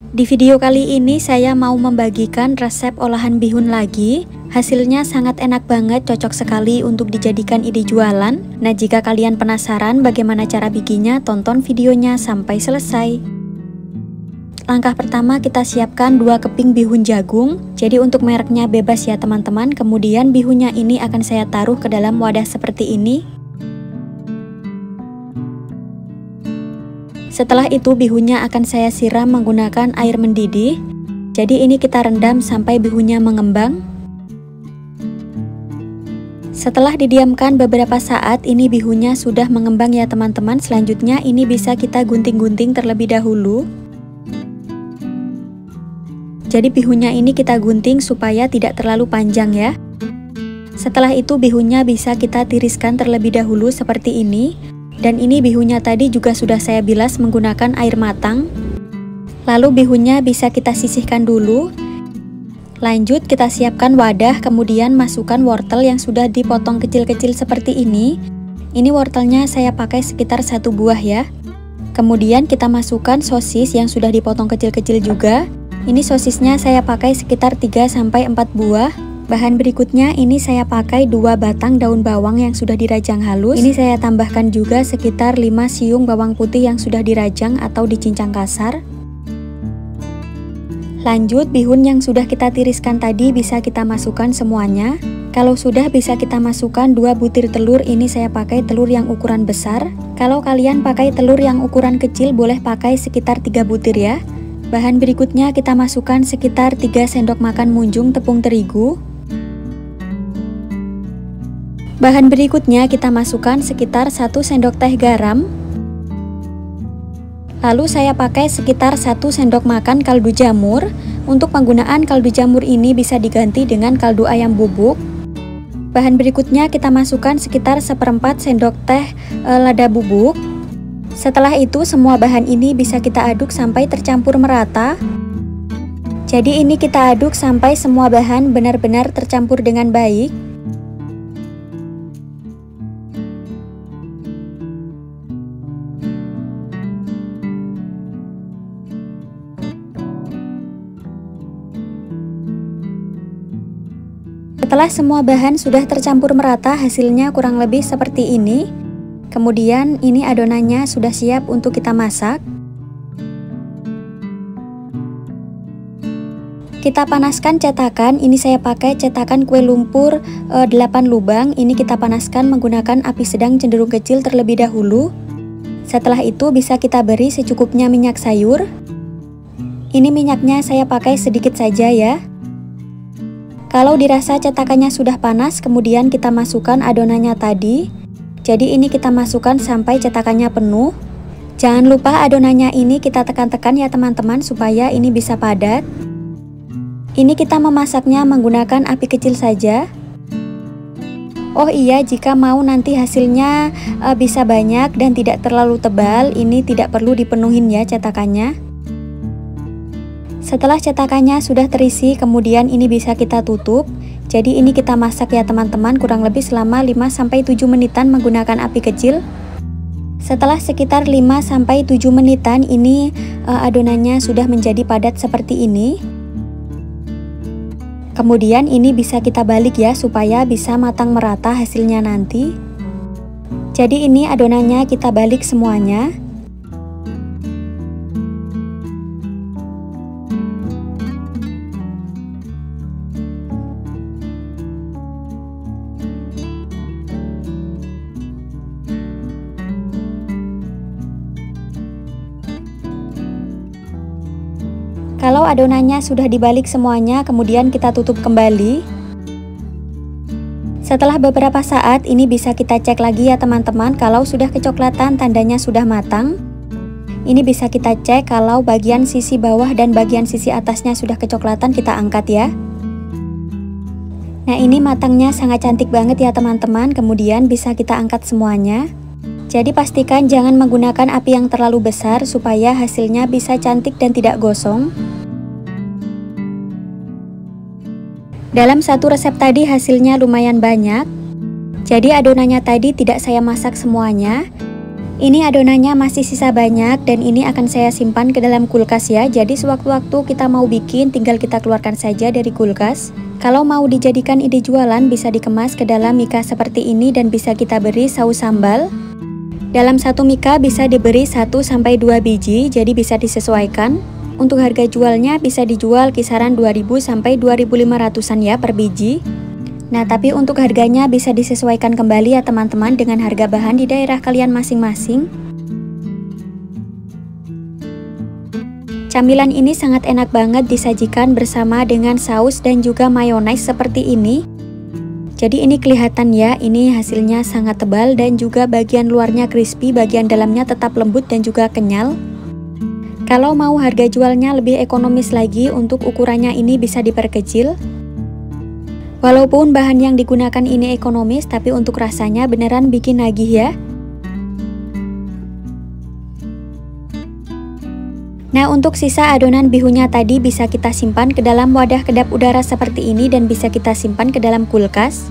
Di video kali ini saya mau membagikan resep olahan bihun lagi. Hasilnya sangat enak banget, cocok sekali untuk dijadikan ide jualan. Nah, jika kalian penasaran bagaimana cara bikinnya, tonton videonya sampai selesai. Langkah pertama, kita siapkan 2 keping bihun jagung. Jadi untuk mereknya bebas ya teman-teman. Kemudian bihunnya ini akan saya taruh ke dalam wadah seperti ini. Setelah itu bihunnya akan saya siram menggunakan air mendidih. Jadi ini kita rendam sampai bihunnya mengembang. Setelah didiamkan beberapa saat, ini bihunnya sudah mengembang ya teman-teman. Selanjutnya ini bisa kita gunting-gunting terlebih dahulu. Jadi bihunnya ini kita gunting supaya tidak terlalu panjang ya. Setelah itu bihunnya bisa kita tiriskan terlebih dahulu seperti ini. Dan ini bihunnya tadi juga sudah saya bilas menggunakan air matang. Lalu bihunnya bisa kita sisihkan dulu. Lanjut kita siapkan wadah, kemudian masukkan wortel yang sudah dipotong kecil-kecil seperti ini. Ini wortelnya saya pakai sekitar 1 buah ya. Kemudian kita masukkan sosis yang sudah dipotong kecil-kecil juga. Ini sosisnya saya pakai sekitar 3-4 buah. Bahan berikutnya ini saya pakai 2 batang daun bawang yang sudah dirajang halus. Ini saya tambahkan juga sekitar 5 siung bawang putih yang sudah dirajang atau dicincang kasar. Lanjut bihun yang sudah kita tiriskan tadi bisa kita masukkan semuanya. Kalau sudah bisa kita masukkan 2 butir telur. Ini saya pakai telur yang ukuran besar. Kalau kalian pakai telur yang ukuran kecil boleh pakai sekitar 3 butir ya. Bahan berikutnya kita masukkan sekitar 3 sendok makan munjung tepung terigu. Bahan berikutnya kita masukkan sekitar 1 sendok teh garam. Lalu saya pakai sekitar 1 sendok makan kaldu jamur. Untuk penggunaan kaldu jamur ini bisa diganti dengan kaldu ayam bubuk. Bahan berikutnya kita masukkan sekitar 1/4 sendok teh lada bubuk. Setelah itu semua bahan ini bisa kita aduk sampai tercampur merata. Jadi ini kita aduk sampai semua bahan benar-benar tercampur dengan baik. Setelah semua bahan sudah tercampur merata, hasilnya kurang lebih seperti ini. Kemudian ini adonannya sudah siap untuk kita masak. Kita panaskan cetakan. Ini saya pakai cetakan kue lumpur 8 lubang. Ini kita panaskan menggunakan api sedang cenderung kecil terlebih dahulu. Setelah itu bisa kita beri secukupnya minyak sayur. Ini minyaknya saya pakai sedikit saja ya. Kalau dirasa cetakannya sudah panas, kemudian kita masukkan adonannya tadi. Jadi ini kita masukkan sampai cetakannya penuh. Jangan lupa adonannya ini kita tekan-tekan ya teman-teman supaya ini bisa padat. Ini kita memasaknya menggunakan api kecil saja. Oh iya, jika mau nanti hasilnya bisa banyak dan tidak terlalu tebal, ini tidak perlu dipenuhin ya cetakannya. Setelah cetakannya sudah terisi, kemudian ini bisa kita tutup. Jadi ini kita masak ya teman-teman, kurang lebih selama 5-7 menitan menggunakan api kecil. Setelah sekitar 5-7 menitan, ini adonannya sudah menjadi padat seperti ini. Kemudian ini bisa kita balik ya, supaya bisa matang merata hasilnya nanti. Jadi ini adonannya kita balik semuanya. Kalau adonannya sudah dibalik semuanya, kemudian kita tutup kembali. Setelah beberapa saat, ini bisa kita cek lagi ya teman-teman. Kalau sudah kecoklatan, tandanya sudah matang. Ini bisa kita cek kalau bagian sisi bawah dan bagian sisi atasnya sudah kecoklatan, kita angkat ya. Nah, ini matangnya sangat cantik banget ya teman-teman. Kemudian bisa kita angkat semuanya. Jadi pastikan jangan menggunakan api yang terlalu besar supaya hasilnya bisa cantik dan tidak gosong. Dalam satu resep tadi hasilnya lumayan banyak. Jadi adonannya tadi tidak saya masak semuanya. Ini adonannya masih sisa banyak dan ini akan saya simpan ke dalam kulkas ya. Jadi sewaktu-waktu kita mau bikin tinggal kita keluarkan saja dari kulkas. Kalau mau dijadikan ide jualan bisa dikemas ke dalam mika seperti ini dan bisa kita beri saus sambal. Dalam satu mika bisa diberi 1-2 biji, jadi bisa disesuaikan. Untuk harga jualnya bisa dijual kisaran 2.000 sampai 2.500-an ya per biji. Nah, tapi untuk harganya bisa disesuaikan kembali ya teman-teman dengan harga bahan di daerah kalian masing-masing. Camilan ini sangat enak banget disajikan bersama dengan saus dan juga mayones seperti ini. Jadi ini kelihatan ya, ini hasilnya sangat tebal dan juga bagian luarnya crispy, bagian dalamnya tetap lembut dan juga kenyal. Kalau mau harga jualnya lebih ekonomis lagi, untuk ukurannya ini bisa diperkecil. Walaupun bahan yang digunakan ini ekonomis, tapi untuk rasanya beneran bikin nagih ya. Nah, untuk sisa adonan bihunnya tadi bisa kita simpan ke dalam wadah kedap udara seperti ini dan bisa kita simpan ke dalam kulkas.